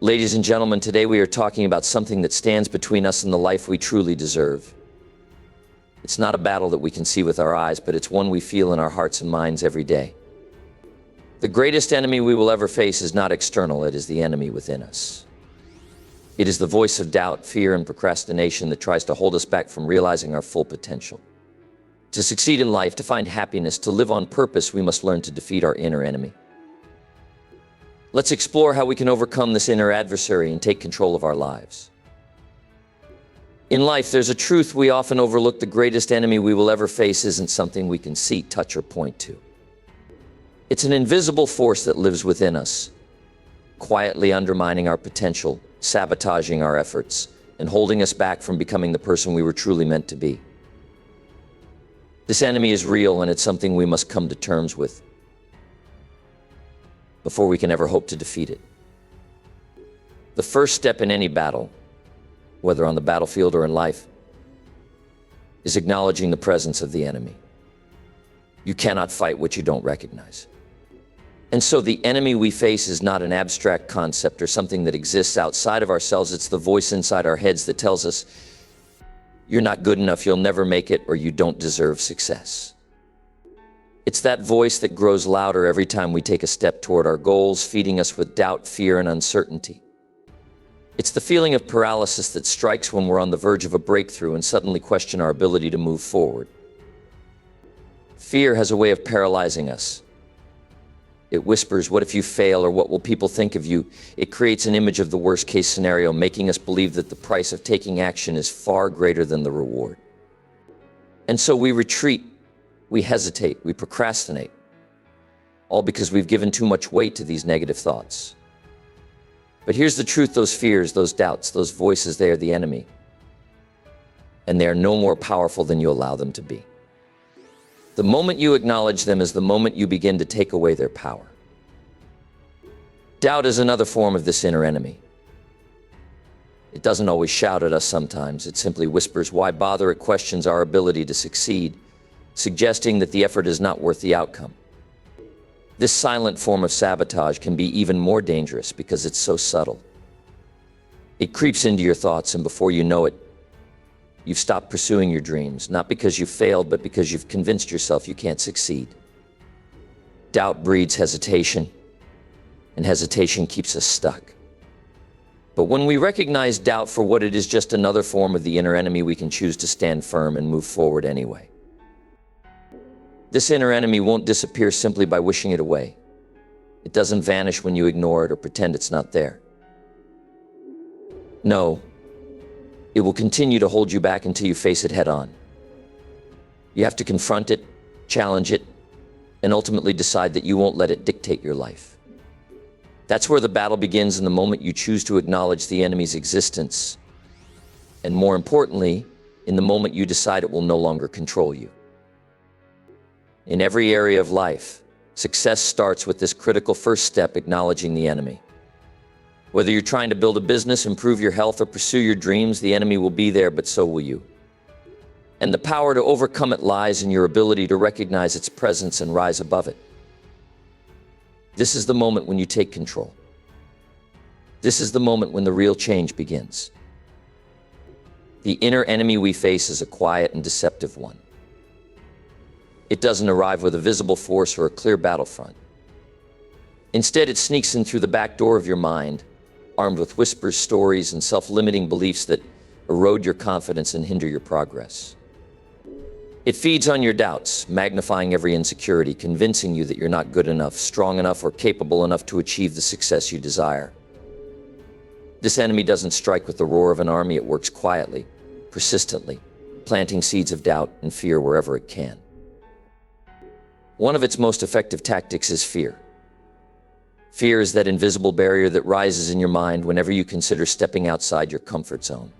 Ladies and gentlemen, today we are talking about something that stands between us and the life we truly deserve. It's not a battle that we can see with our eyes, but it's one we feel in our hearts and minds every day. The greatest enemy we will ever face is not external, it is the enemy within us. It is the voice of doubt, fear, and procrastination that tries to hold us back from realizing our full potential. To succeed in life, to find happiness, to live on purpose, we must learn to defeat our inner enemy. Let's explore how we can overcome this inner adversary and take control of our lives. In life, there's a truth we often overlook. The greatest enemy we will ever face isn't something we can see, touch, or point to. It's an invisible force that lives within us, quietly undermining our potential, sabotaging our efforts, and holding us back from becoming the person we were truly meant to be. This enemy is real, and it's something we must come to terms with before we can ever hope to defeat it. The first step in any battle, whether on the battlefield or in life, is acknowledging the presence of the enemy. You cannot fight what you don't recognize. And so the enemy we face is not an abstract concept or something that exists outside of ourselves. It's the voice inside our heads that tells us, you're not good enough, you'll never make it, or you don't deserve success. It's that voice that grows louder every time we take a step toward our goals, feeding us with doubt, fear, and uncertainty. It's the feeling of paralysis that strikes when we're on the verge of a breakthrough and suddenly question our ability to move forward. Fear has a way of paralyzing us. It whispers, what if you fail, or what will people think of you? It creates an image of the worst-case scenario, making us believe that the price of taking action is far greater than the reward. And so we retreat, we hesitate, we procrastinate, all because we've given too much weight to these negative thoughts. But here's the truth, those fears, those doubts, those voices, they are the enemy. And they are no more powerful than you allow them to be. The moment you acknowledge them is the moment you begin to take away their power. Doubt is another form of this inner enemy. It doesn't always shout at us sometimes. It simply whispers, why bother? It questions our ability to succeed, suggesting that the effort is not worth the outcome. This silent form of sabotage can be even more dangerous because it's so subtle. It creeps into your thoughts, and before you know it, you've stopped pursuing your dreams, not because you failed, but because you've convinced yourself you can't succeed. Doubt breeds hesitation, and hesitation keeps us stuck. But when we recognize doubt for what it is, just another form of the inner enemy, we can choose to stand firm and move forward anyway. This inner enemy won't disappear simply by wishing it away. It doesn't vanish when you ignore it or pretend it's not there. No, it will continue to hold you back until you face it head on. You have to confront it, challenge it, and ultimately decide that you won't let it dictate your life. That's where the battle begins, in the moment you choose to acknowledge the enemy's existence, and more importantly, in the moment you decide it will no longer control you. In every area of life, success starts with this critical first step, acknowledging the enemy. Whether you're trying to build a business, improve your health, or pursue your dreams, the enemy will be there, but so will you. And the power to overcome it lies in your ability to recognize its presence and rise above it. This is the moment when you take control. This is the moment when the real change begins. The inner enemy we face is a quiet and deceptive one. It doesn't arrive with a visible force or a clear battlefront. Instead, it sneaks in through the back door of your mind, armed with whispers, stories, and self-limiting beliefs that erode your confidence and hinder your progress. It feeds on your doubts, magnifying every insecurity, convincing you that you're not good enough, strong enough, or capable enough to achieve the success you desire. This enemy doesn't strike with the roar of an army. It works quietly, persistently, planting seeds of doubt and fear wherever it can. One of its most effective tactics is fear. Fear is that invisible barrier that rises in your mind whenever you consider stepping outside your comfort zone.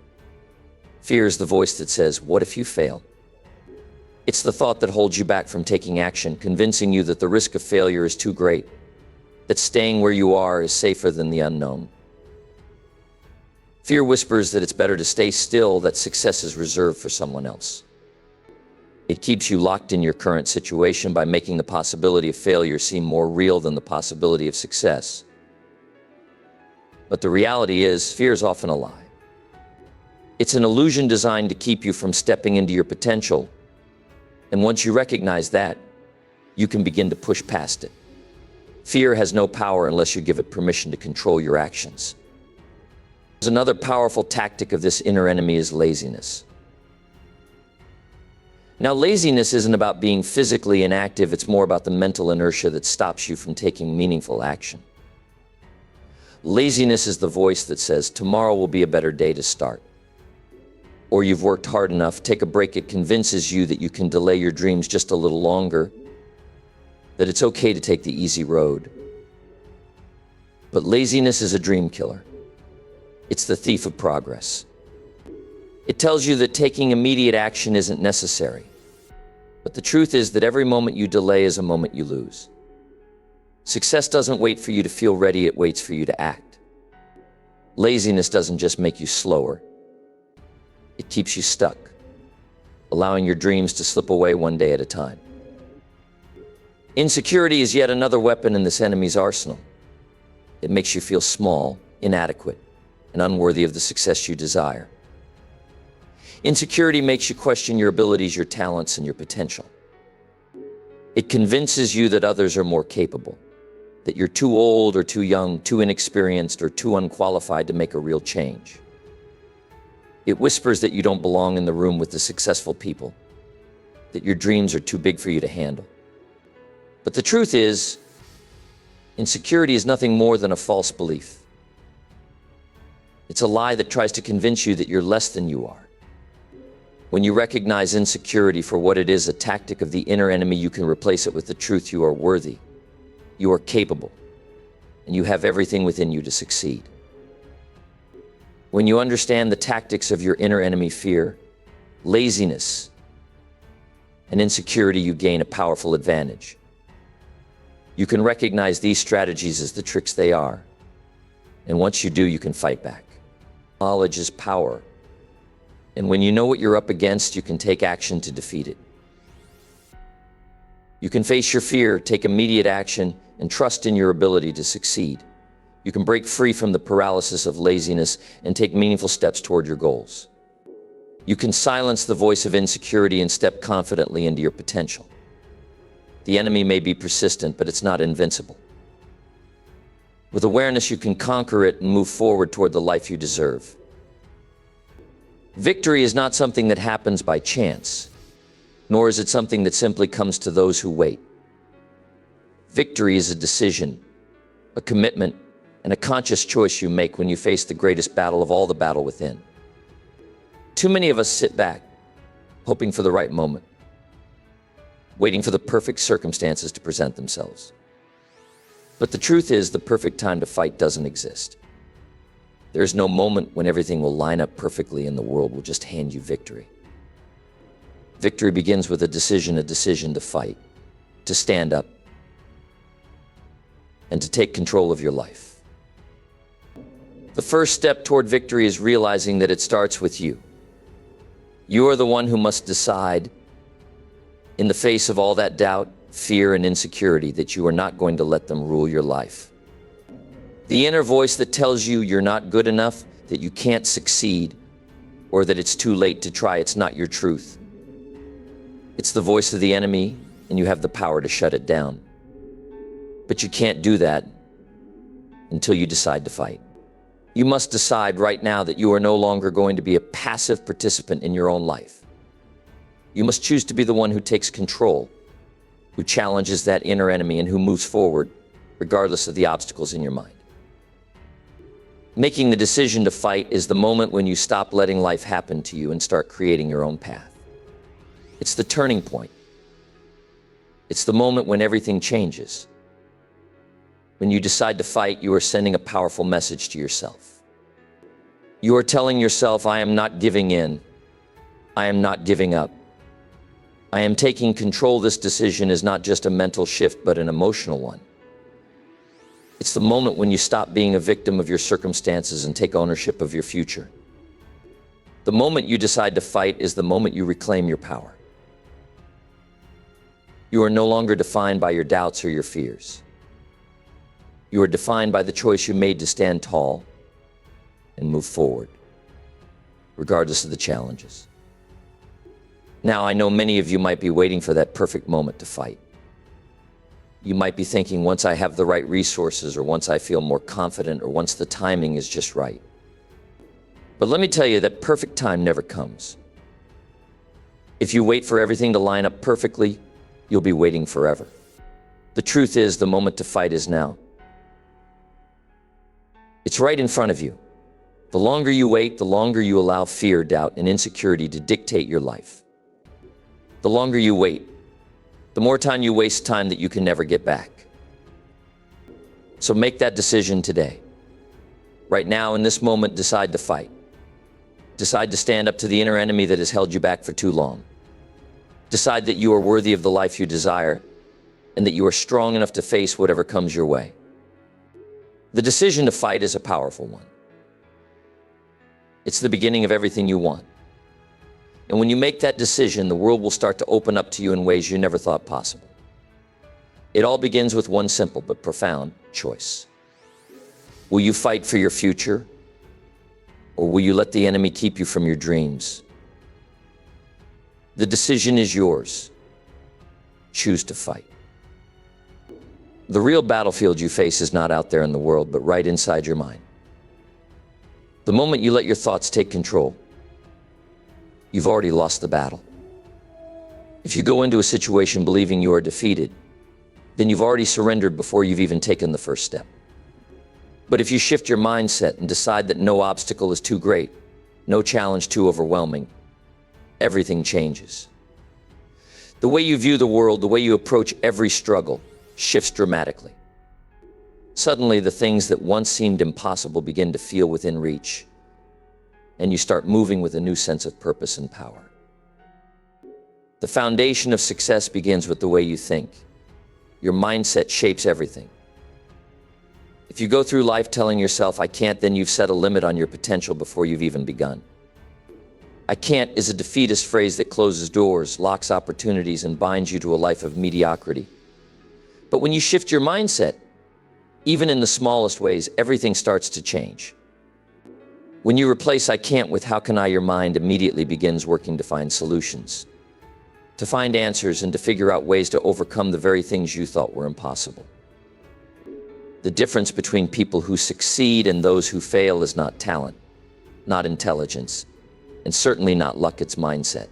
Fear is the voice that says, what if you fail? It's the thought that holds you back from taking action, convincing you that the risk of failure is too great, that staying where you are is safer than the unknown. Fear whispers that it's better to stay still, that success is reserved for someone else. It keeps you locked in your current situation by making the possibility of failure seem more real than the possibility of success. But the reality is, fear is often a lie. It's an illusion designed to keep you from stepping into your potential. And once you recognize that, you can begin to push past it. Fear has no power unless you give it permission to control your actions. Another powerful tactic of this inner enemy is laziness. Now, laziness isn't about being physically inactive, it's more about the mental inertia that stops you from taking meaningful action. Laziness is the voice that says, tomorrow will be a better day to start. Or you've worked hard enough, take a break. It convinces you that you can delay your dreams just a little longer, that it's okay to take the easy road. But laziness is a dream killer. It's the thief of progress. It tells you that taking immediate action isn't necessary. But the truth is that every moment you delay is a moment you lose. Success doesn't wait for you to feel ready, it waits for you to act. Laziness doesn't just make you slower, it keeps you stuck, allowing your dreams to slip away one day at a time. Insecurity is yet another weapon in this enemy's arsenal. It makes you feel small, inadequate, and unworthy of the success you desire. Insecurity makes you question your abilities, your talents, and your potential. It convinces you that others are more capable, that you're too old or too young, too inexperienced, or too unqualified to make a real change. It whispers that you don't belong in the room with the successful people, that your dreams are too big for you to handle. But the truth is, insecurity is nothing more than a false belief. It's a lie that tries to convince you that you're less than you are. When you recognize insecurity for what it is, a tactic of the inner enemy, you can replace it with the truth: you are worthy, you are capable, and you have everything within you to succeed. When you understand the tactics of your inner enemy, fear, laziness, and insecurity, you gain a powerful advantage. You can recognize these strategies as the tricks they are, and once you do, you can fight back. Knowledge is power. And when you know what you're up against, you can take action to defeat it. You can face your fear, take immediate action, and trust in your ability to succeed. You can break free from the paralysis of laziness and take meaningful steps toward your goals. You can silence the voice of insecurity and step confidently into your potential. The enemy may be persistent, but it's not invincible. With awareness, you can conquer it and move forward toward the life you deserve. Victory is not something that happens by chance, nor is it something that simply comes to those who wait. Victory is a decision, a commitment, and a conscious choice you make when you face the greatest battle of all, the battle within. Too many of us sit back, hoping for the right moment, waiting for the perfect circumstances to present themselves. But the truth is, the perfect time to fight doesn't exist. There is no moment when everything will line up perfectly and the world will just hand you victory. Victory begins with a decision to fight, to stand up, and to take control of your life. The first step toward victory is realizing that it starts with you. You are the one who must decide, in the face of all that doubt, fear, and insecurity, that you are not going to let them rule your life. The inner voice that tells you you're not good enough, that you can't succeed, or that it's too late to try, it's not your truth. It's the voice of the enemy, and you have the power to shut it down. But you can't do that until you decide to fight. You must decide right now that you are no longer going to be a passive participant in your own life. You must choose to be the one who takes control, who challenges that inner enemy, and who moves forward regardless of the obstacles in your mind. Making the decision to fight is the moment when you stop letting life happen to you and start creating your own path. It's the turning point. It's the moment when everything changes. When you decide to fight, you are sending a powerful message to yourself. You are telling yourself, I am not giving in. I am not giving up. I am taking control. This decision is not just a mental shift, but an emotional one. It's the moment when you stop being a victim of your circumstances and take ownership of your future. The moment you decide to fight is the moment you reclaim your power. You are no longer defined by your doubts or your fears. You are defined by the choice you made to stand tall, and move forward, regardless of the challenges. Now, I know many of you might be waiting for that perfect moment to fight. You might be thinking, once I have the right resources, or once I feel more confident, or once the timing is just right. But let me tell you that perfect time never comes. If you wait for everything to line up perfectly, you'll be waiting forever. The truth is, the moment to fight is now. It's right in front of you. The longer you wait, the longer you allow fear, doubt, and insecurity to dictate your life. The longer you wait, the more time you waste, time that you can never get back. So make that decision today. Right now, in this moment, decide to fight. Decide to stand up to the inner enemy that has held you back for too long. Decide that you are worthy of the life you desire, and that you are strong enough to face whatever comes your way. The decision to fight is a powerful one. It's the beginning of everything you want. And when you make that decision, the world will start to open up to you in ways you never thought possible. It all begins with one simple but profound choice. Will you fight for your future, or will you let the enemy keep you from your dreams? The decision is yours. Choose to fight. The real battlefield you face is not out there in the world, but right inside your mind. The moment you let your thoughts take control, you've already lost the battle. If you go into a situation believing you are defeated, then you've already surrendered before you've even taken the first step. But if you shift your mindset and decide that no obstacle is too great, no challenge too overwhelming, everything changes. The way you view the world, the way you approach every struggle, shifts dramatically. Suddenly, the things that once seemed impossible begin to feel within reach, and you start moving with a new sense of purpose and power. The foundation of success begins with the way you think. Your mindset shapes everything. If you go through life telling yourself, "I can't," then you've set a limit on your potential before you've even begun. "I can't" is a defeatist phrase that closes doors, locks opportunities, and binds you to a life of mediocrity. But when you shift your mindset, even in the smallest ways, everything starts to change. When you replace "I can't" with "how can I," your mind immediately begins working to find solutions, to find answers, and to figure out ways to overcome the very things you thought were impossible. The difference between people who succeed and those who fail is not talent, not intelligence, and certainly not luck, it's mindset.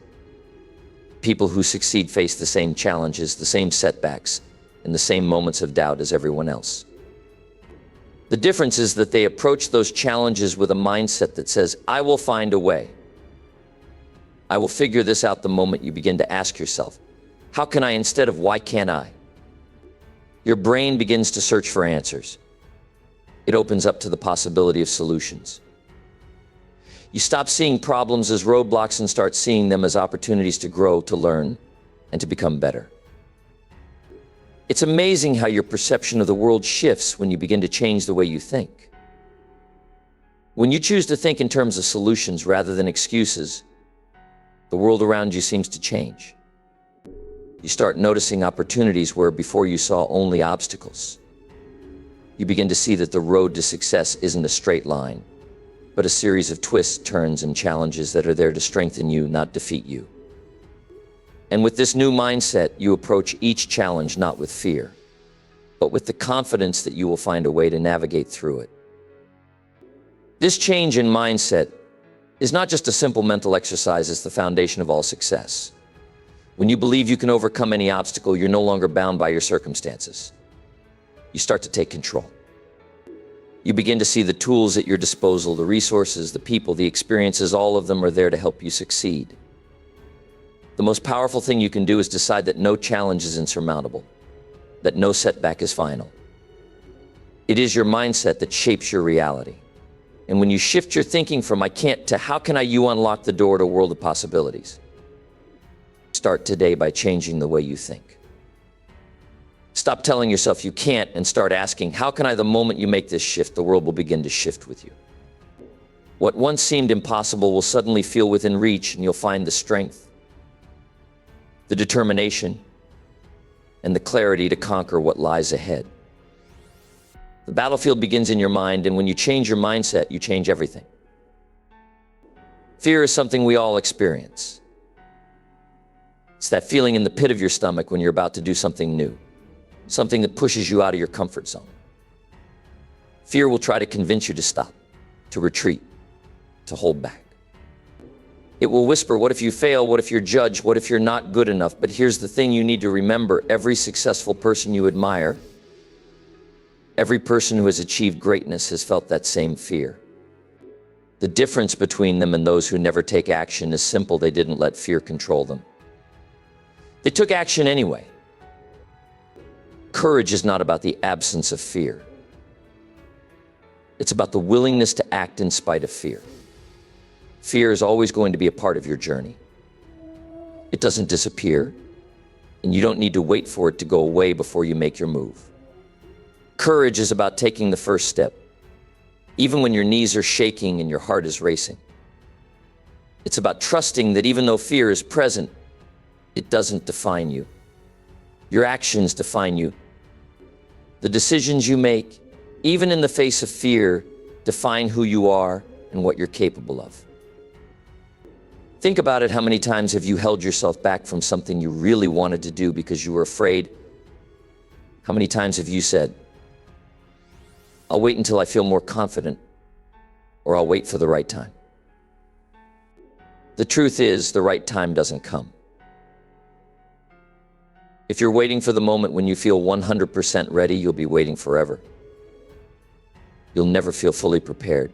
People who succeed face the same challenges, the same setbacks, and the same moments of doubt as everyone else. The difference is that they approach those challenges with a mindset that says, "I will find a way. I will figure this out." The moment you begin to ask yourself, "How can I?" instead of "Why can't I?" your brain begins to search for answers. It opens up to the possibility of solutions. You stop seeing problems as roadblocks and start seeing them as opportunities to grow, to learn, and to become better. It's amazing how your perception of the world shifts when you begin to change the way you think. When you choose to think in terms of solutions rather than excuses, the world around you seems to change. You start noticing opportunities where before you saw only obstacles. You begin to see that the road to success isn't a straight line, but a series of twists, turns, and challenges that are there to strengthen you, not defeat you. And with this new mindset, you approach each challenge not with fear, but with the confidence that you will find a way to navigate through it. This change in mindset is not just a simple mental exercise, it's the foundation of all success. When you believe you can overcome any obstacle, you're no longer bound by your circumstances. You start to take control. You begin to see the tools at your disposal, the resources, the people, the experiences, all of them are there to help you succeed. The most powerful thing you can do is decide that no challenge is insurmountable, that no setback is final. It is your mindset that shapes your reality. And when you shift your thinking from "I can't" to "how can I," you unlock the door to a world of possibilities. Start today by changing the way you think. Stop telling yourself you can't and start asking, "How can I?" The moment you make this shift, the world will begin to shift with you. What once seemed impossible will suddenly feel within reach, and you'll find the strength, the determination, and the clarity to conquer what lies ahead. The battlefield begins in your mind, and when you change your mindset, you change everything. Fear is something we all experience. It's that feeling in the pit of your stomach when you're about to do something new, something that pushes you out of your comfort zone. Fear will try to convince you to stop, to retreat, to hold back. It will whisper, what if you fail? What if you're judged? What if you're not good enough? But here's the thing you need to remember. Every successful person you admire, every person who has achieved greatness has felt that same fear. The difference between them and those who never take action is simple. They didn't let fear control them. They took action anyway. Courage is not about the absence of fear. It's about the willingness to act in spite of fear. Fear is always going to be a part of your journey. It doesn't disappear, and you don't need to wait for it to go away before you make your move. Courage is about taking the first step, even when your knees are shaking and your heart is racing. It's about trusting that even though fear is present, it doesn't define you. Your actions define you. The decisions you make, even in the face of fear, define who you are and what you're capable of. Think about it. How many times have you held yourself back from something you really wanted to do because you were afraid? How many times have you said, I'll wait until I feel more confident, or I'll wait for the right time? The truth is, the right time doesn't come. If you're waiting for the moment when you feel 100% ready, you'll be waiting forever. You'll never feel fully prepared.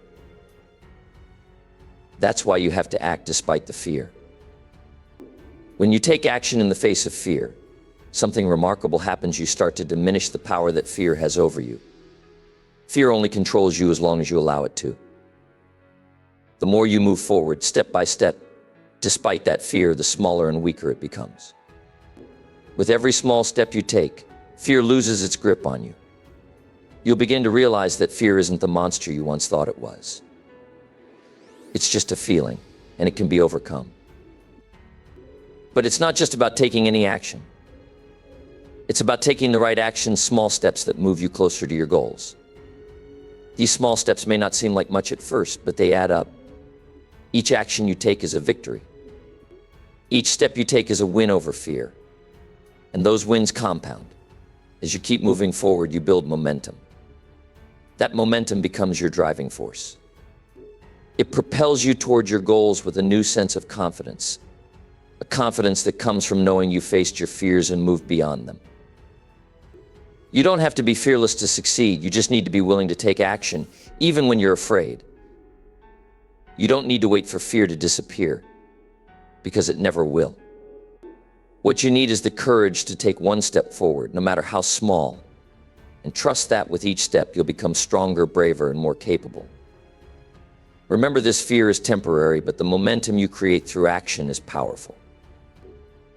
That's why you have to act despite the fear. When you take action in the face of fear, something remarkable happens. You start to diminish the power that fear has over you. Fear only controls you as long as you allow it to. The more you move forward, step by step, despite that fear, the smaller and weaker it becomes. With every small step you take, fear loses its grip on you. You'll begin to realize that fear isn't the monster you once thought it was. It's just a feeling, and it can be overcome. But it's not just about taking any action. It's about taking the right action, small steps that move you closer to your goals. These small steps may not seem like much at first, but they add up. Each action you take is a victory. Each step you take is a win over fear. And those wins compound. As you keep moving forward, you build momentum. That momentum becomes your driving force. It propels you toward your goals with a new sense of confidence, a confidence that comes from knowing you faced your fears and moved beyond them. You don't have to be fearless to succeed. You just need to be willing to take action, even when you're afraid. You don't need to wait for fear to disappear, because it never will. What you need is the courage to take one step forward, no matter how small, and trust that with each step you'll become stronger, braver, and more capable. Remember, this fear is temporary, but the momentum you create through action is powerful.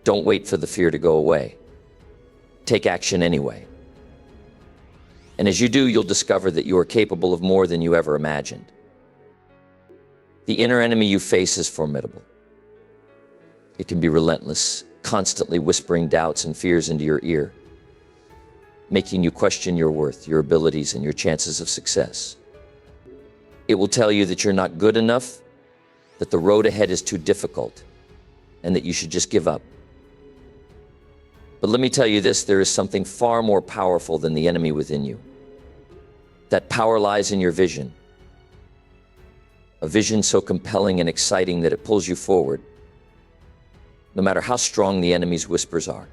Don't wait for the fear to go away. Take action anyway. And as you do, you'll discover that you are capable of more than you ever imagined. The inner enemy you face is formidable. It can be relentless, constantly whispering doubts and fears into your ear, making you question your worth, your abilities, and your chances of success. It will tell you that you're not good enough, that the road ahead is too difficult, and that you should just give up. But let me tell you this, there is something far more powerful than the enemy within you. That power lies in your vision. A vision so compelling and exciting that it pulls you forward, no matter how strong the enemy's whispers are.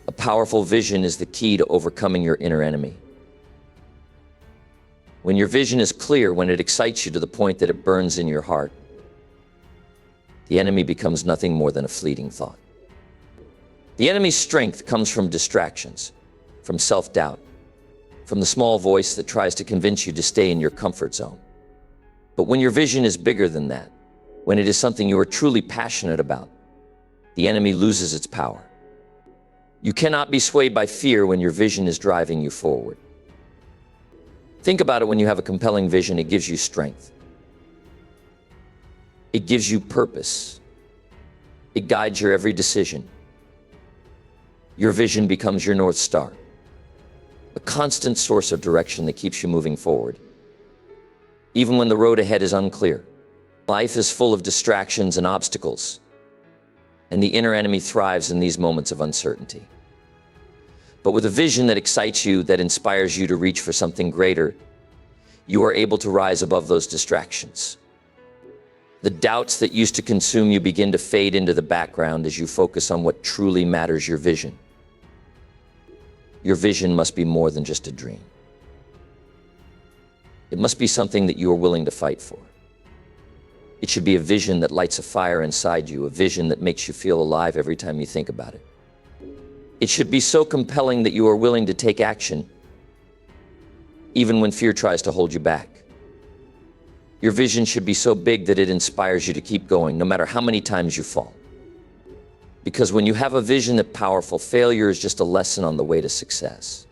A powerful vision is the key to overcoming your inner enemy. When your vision is clear, when it excites you to the point that it burns in your heart, the enemy becomes nothing more than a fleeting thought. The enemy's strength comes from distractions, from self-doubt, from the small voice that tries to convince you to stay in your comfort zone. But when your vision is bigger than that, when it is something you are truly passionate about, the enemy loses its power. You cannot be swayed by fear when your vision is driving you forward. Think about it. When you have a compelling vision, it gives you strength. It gives you purpose. It guides your every decision. Your vision becomes your North Star, a constant source of direction that keeps you moving forward, even when the road ahead is unclear. Life is full of distractions and obstacles, and the inner enemy thrives in these moments of uncertainty. But with a vision that excites you, that inspires you to reach for something greater, you are able to rise above those distractions. The doubts that used to consume you begin to fade into the background as you focus on what truly matters: your vision. Your vision must be more than just a dream. It must be something that you are willing to fight for. It should be a vision that lights a fire inside you, a vision that makes you feel alive every time you think about it. It should be so compelling that you are willing to take action, even when fear tries to hold you back. Your vision should be so big that it inspires you to keep going, no matter how many times you fall. Because when you have a vision that's powerful, failure is just a lesson on the way to success.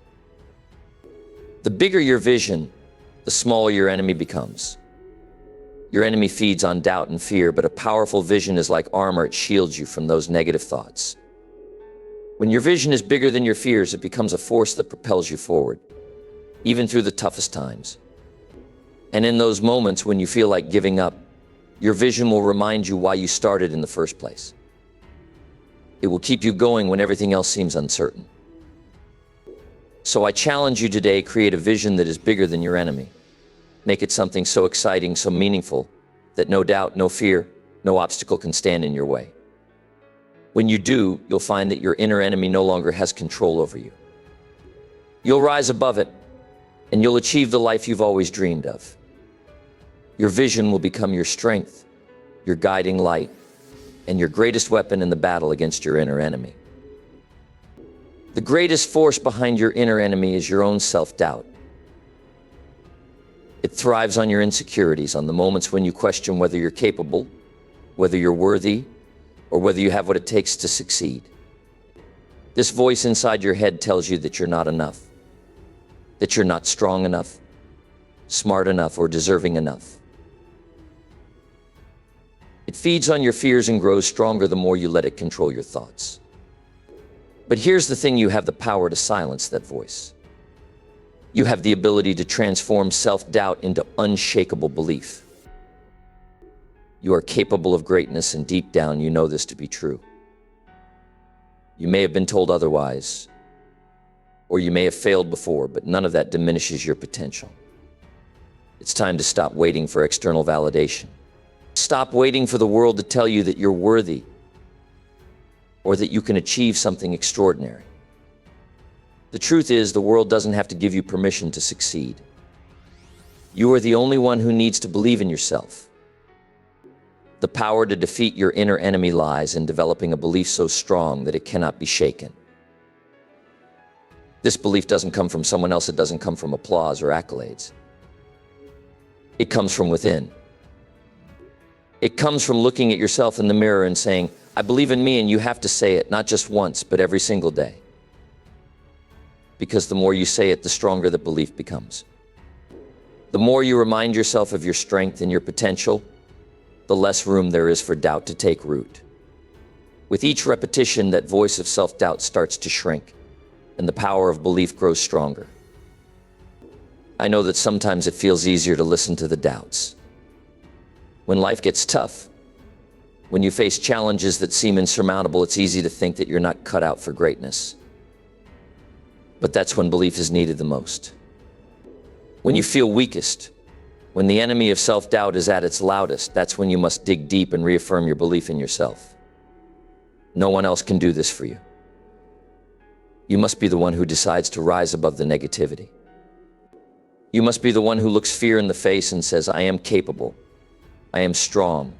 The bigger your vision, the smaller your enemy becomes. Your enemy feeds on doubt and fear, but a powerful vision is like armor. It shields you from those negative thoughts. When your vision is bigger than your fears, it becomes a force that propels you forward, even through the toughest times. And in those moments when you feel like giving up, your vision will remind you why you started in the first place. It will keep you going when everything else seems uncertain. So I challenge you today: create a vision that is bigger than your enemy. Make it something so exciting, so meaningful, that no doubt, no fear, no obstacle can stand in your way. When you do, you'll find that your inner enemy no longer has control over you. You'll rise above it, and you'll achieve the life you've always dreamed of. Your vision will become your strength, your guiding light, and your greatest weapon in the battle against your inner enemy. The greatest force behind your inner enemy is your own self-doubt. It thrives on your insecurities, on the moments when you question whether you're capable, whether you're worthy, or whether you have what it takes to succeed. This voice inside your head tells you that you're not enough, that you're not strong enough, smart enough, or deserving enough. It feeds on your fears and grows stronger the more you let it control your thoughts. But here's the thing: you have the power to silence that voice. You have the ability to transform self-doubt into unshakable belief. You are capable of greatness, and deep down you know this to be true. You may have been told otherwise, or you may have failed before, but none of that diminishes your potential. It's time to stop waiting for external validation. Stop waiting for the world to tell you that you're worthy or that you can achieve something extraordinary. The truth is, the world doesn't have to give you permission to succeed. You are the only one who needs to believe in yourself. The power to defeat your inner enemy lies in developing a belief so strong that it cannot be shaken. This belief doesn't come from someone else. It doesn't come from applause or accolades. It comes from within. It comes from looking at yourself in the mirror and saying, "I believe in me," and you have to say it, not just once, but every single day. Because the more you say it, the stronger the belief becomes. The more you remind yourself of your strength and your potential, the less room there is for doubt to take root. With each repetition, that voice of self-doubt starts to shrink, and the power of belief grows stronger. I know that sometimes it feels easier to listen to the doubts. When life gets tough, when you face challenges that seem insurmountable, it's easy to think that you're not cut out for greatness. But that's when belief is needed the most. When you feel weakest, when the enemy of self-doubt is at its loudest, that's when you must dig deep and reaffirm your belief in yourself. No one else can do this for you. You must be the one who decides to rise above the negativity. You must be the one who looks fear in the face and says, "I am capable. I am strong.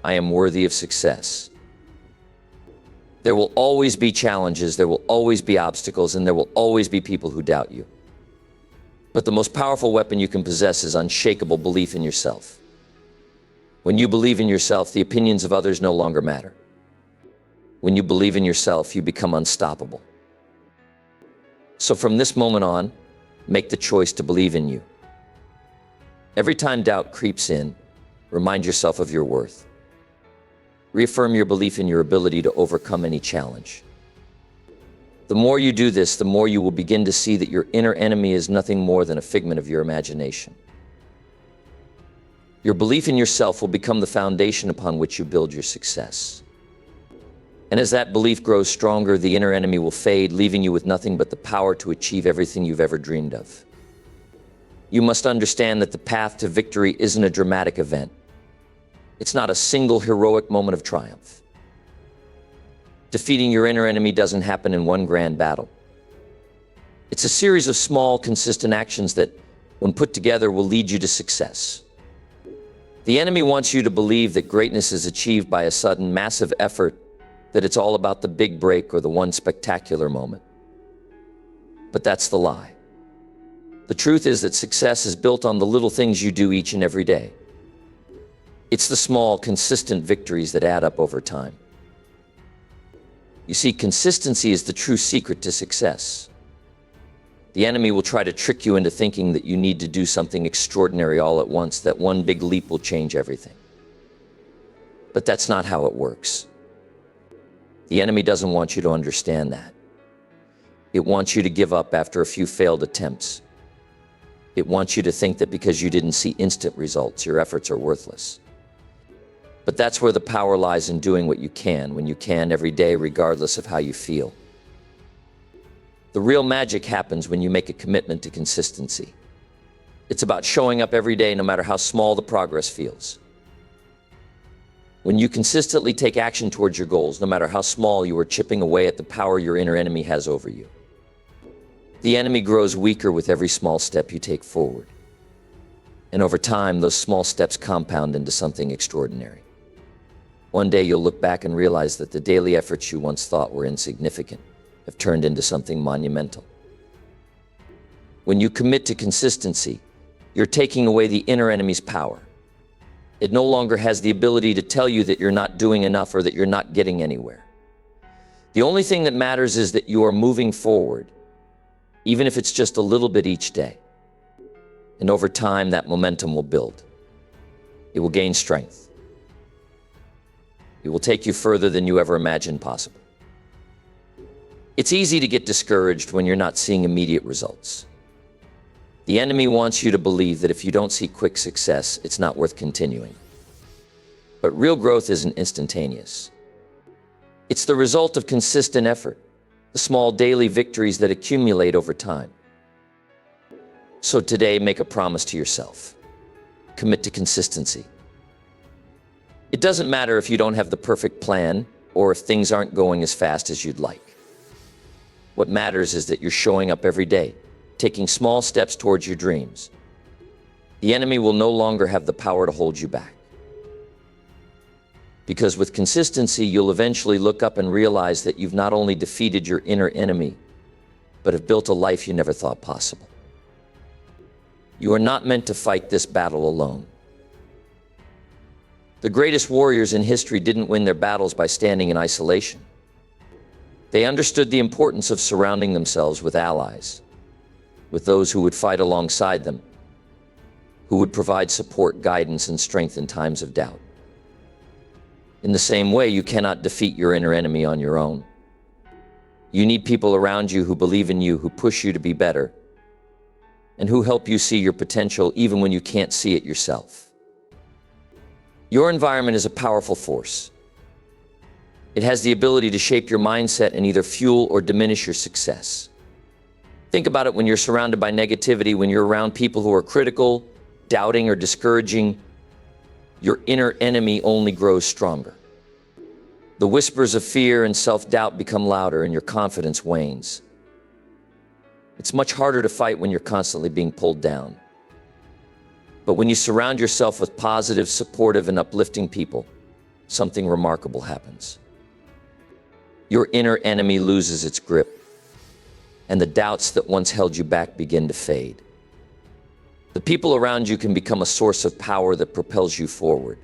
I am worthy of success." There will always be challenges, there will always be obstacles, and there will always be people who doubt you. But the most powerful weapon you can possess is unshakable belief in yourself. When you believe in yourself, the opinions of others no longer matter. When you believe in yourself, you become unstoppable. So from this moment on, make the choice to believe in you. Every time doubt creeps in, remind yourself of your worth. Reaffirm your belief in your ability to overcome any challenge. The more you do this, the more you will begin to see that your inner enemy is nothing more than a figment of your imagination. Your belief in yourself will become the foundation upon which you build your success. And as that belief grows stronger, the inner enemy will fade, leaving you with nothing but the power to achieve everything you've ever dreamed of. You must understand that the path to victory isn't a dramatic event. It's not a single heroic moment of triumph. Defeating your inner enemy doesn't happen in one grand battle. It's a series of small, consistent actions that, when put together, will lead you to success. The enemy wants you to believe that greatness is achieved by a sudden, massive effort, that it's all about the big break or the one spectacular moment. But that's the lie. The truth is that success is built on the little things you do each and every day. It's the small, consistent victories that add up over time. You see, consistency is the true secret to success. The enemy will try to trick you into thinking that you need to do something extraordinary all at once, that one big leap will change everything. But that's not how it works. The enemy doesn't want you to understand that. It wants you to give up after a few failed attempts. It wants you to think that because you didn't see instant results, your efforts are worthless. But that's where the power lies, in doing what you can, when you can, every day, regardless of how you feel. The real magic happens when you make a commitment to consistency. It's about showing up every day, no matter how small the progress feels. When you consistently take action towards your goals, no matter how small, you are chipping away at the power your inner enemy has over you. The enemy grows weaker with every small step you take forward. And over time, those small steps compound into something extraordinary. One day you'll look back and realize that the daily efforts you once thought were insignificant have turned into something monumental. When you commit to consistency, you're taking away the inner enemy's power. It no longer has the ability to tell you that you're not doing enough or that you're not getting anywhere. The only thing that matters is that you are moving forward, even if it's just a little bit each day. And over time, that momentum will build. It will gain strength. It will take you further than you ever imagined possible. It's easy to get discouraged when you're not seeing immediate results. The enemy wants you to believe that if you don't see quick success, it's not worth continuing. But real growth isn't instantaneous. It's the result of consistent effort, the small daily victories that accumulate over time. So today, make a promise to yourself. Commit to consistency. It doesn't matter if you don't have the perfect plan or if things aren't going as fast as you'd like. What matters is that you're showing up every day, taking small steps towards your dreams. The enemy will no longer have the power to hold you back. Because with consistency, you'll eventually look up and realize that you've not only defeated your inner enemy, but have built a life you never thought possible. You are not meant to fight this battle alone. The greatest warriors in history didn't win their battles by standing in isolation. They understood the importance of surrounding themselves with allies, with those who would fight alongside them, who would provide support, guidance, and strength in times of doubt. In the same way, you cannot defeat your inner enemy on your own. You need people around you who believe in you, who push you to be better, and who help you see your potential even when you can't see it yourself. Your environment is a powerful force. It has the ability to shape your mindset and either fuel or diminish your success. Think about it when you're surrounded by negativity, when you're around people who are critical, doubting, or discouraging. Your inner enemy only grows stronger. The whispers of fear and self-doubt become louder and your confidence wanes. It's much harder to fight when you're constantly being pulled down. But when you surround yourself with positive, supportive, and uplifting people, something remarkable happens. Your inner enemy loses its grip, and the doubts that once held you back begin to fade. The people around you can become a source of power that propels you forward.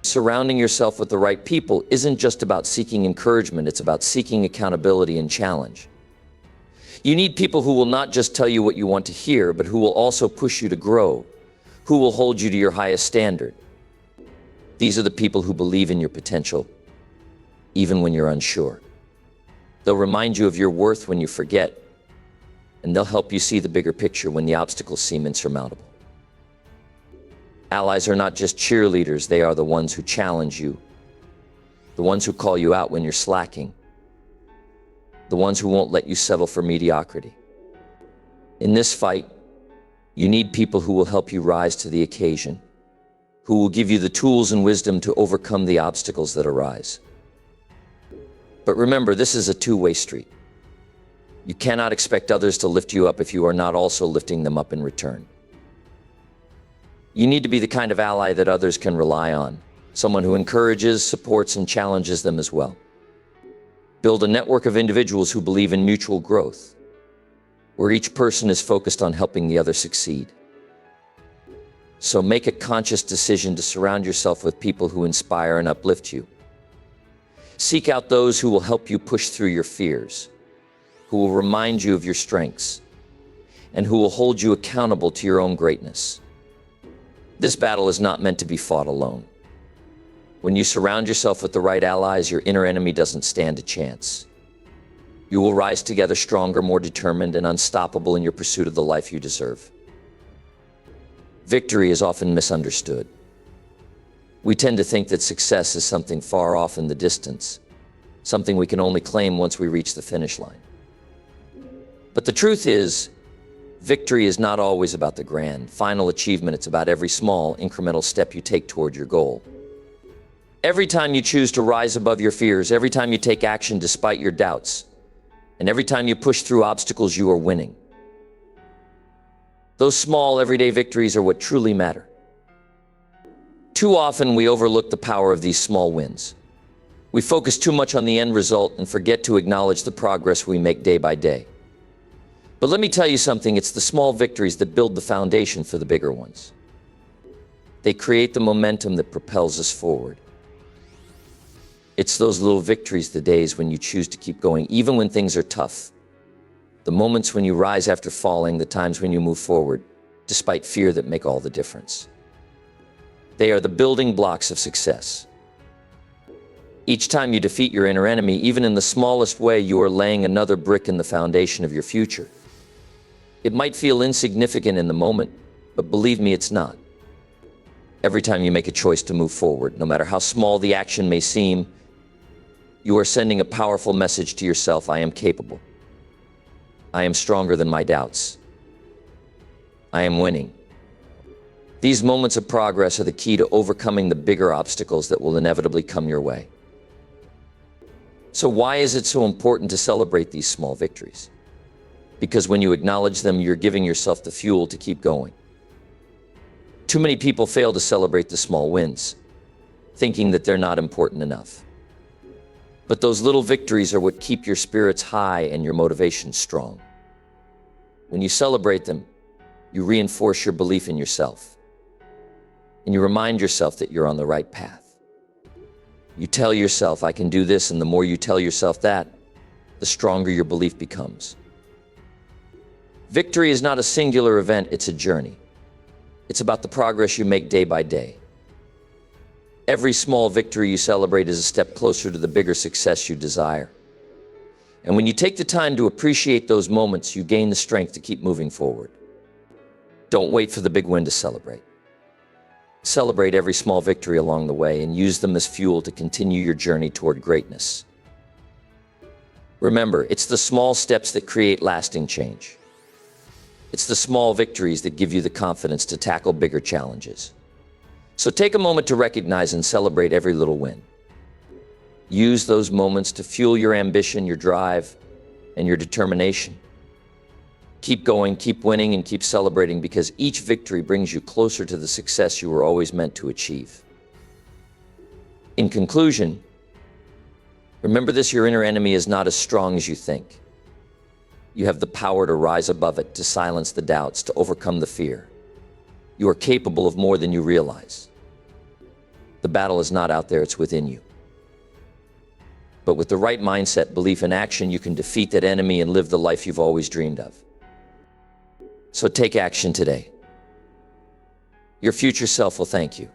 Surrounding yourself with the right people isn't just about seeking encouragement, it's about seeking accountability and challenge. You need people who will not just tell you what you want to hear, but who will also push you to grow, who will hold you to your highest standard. These are the people who believe in your potential, even when you're unsure. They'll remind you of your worth when you forget, and they'll help you see the bigger picture when the obstacles seem insurmountable. Allies are not just cheerleaders, they are the ones who challenge you, the ones who call you out when you're slacking, the ones who won't let you settle for mediocrity. In this fight, you need people who will help you rise to the occasion, who will give you the tools and wisdom to overcome the obstacles that arise. But remember, this is a two-way street. You cannot expect others to lift you up if you are not also lifting them up in return. You need to be the kind of ally that others can rely on, someone who encourages, supports, and challenges them as well. Build a network of individuals who believe in mutual growth, where each person is focused on helping the other succeed. So make a conscious decision to surround yourself with people who inspire and uplift you. Seek out those who will help you push through your fears, who will remind you of your strengths, and who will hold you accountable to your own greatness. This battle is not meant to be fought alone. When you surround yourself with the right allies, your inner enemy doesn't stand a chance. You will rise together stronger, more determined, and unstoppable in your pursuit of the life you deserve. Victory is often misunderstood. We tend to think that success is something far off in the distance, something we can only claim once we reach the finish line. But the truth is, victory is not always about the grand, final achievement. It's about every small, incremental step you take toward your goal. Every time you choose to rise above your fears, every time you take action despite your doubts, and every time you push through obstacles, you are winning. Those small, everyday victories are what truly matter. Too often, we overlook the power of these small wins. We focus too much on the end result and forget to acknowledge the progress we make day by day. But let me tell you something, it's the small victories that build the foundation for the bigger ones. They create the momentum that propels us forward. It's those little victories, the days when you choose to keep going, even when things are tough. The moments when you rise after falling, the times when you move forward, despite fear, that make all the difference. They are the building blocks of success. Each time you defeat your inner enemy, even in the smallest way, you are laying another brick in the foundation of your future. It might feel insignificant in the moment, but believe me, it's not. Every time you make a choice to move forward, no matter how small the action may seem, you are sending a powerful message to yourself: I am capable. I am stronger than my doubts. I am winning. These moments of progress are the key to overcoming the bigger obstacles that will inevitably come your way. So why is it so important to celebrate these small victories? Because when you acknowledge them, you're giving yourself the fuel to keep going. Too many people fail to celebrate the small wins, thinking that they're not important enough. But those little victories are what keep your spirits high and your motivation strong. When you celebrate them, you reinforce your belief in yourself, and you remind yourself that you're on the right path. You tell yourself, I can do this, and the more you tell yourself that, the stronger your belief becomes. Victory is not a singular event, it's a journey. It's about the progress you make day by day. Every small victory you celebrate is a step closer to the bigger success you desire. And when you take the time to appreciate those moments, you gain the strength to keep moving forward. Don't wait for the big win to celebrate. Celebrate every small victory along the way and use them as fuel to continue your journey toward greatness. Remember, it's the small steps that create lasting change. It's the small victories that give you the confidence to tackle bigger challenges. So take a moment to recognize and celebrate every little win. Use those moments to fuel your ambition, your drive, and your determination. Keep going, keep winning, and keep celebrating, because each victory brings you closer to the success you were always meant to achieve. In conclusion, remember this: your inner enemy is not as strong as you think. You have the power to rise above it, to silence the doubts, to overcome the fear. You are capable of more than you realize. The battle is not out there, it's within you. But with the right mindset, belief, and action, you can defeat that enemy and live the life you've always dreamed of. So take action today. Your future self will thank you.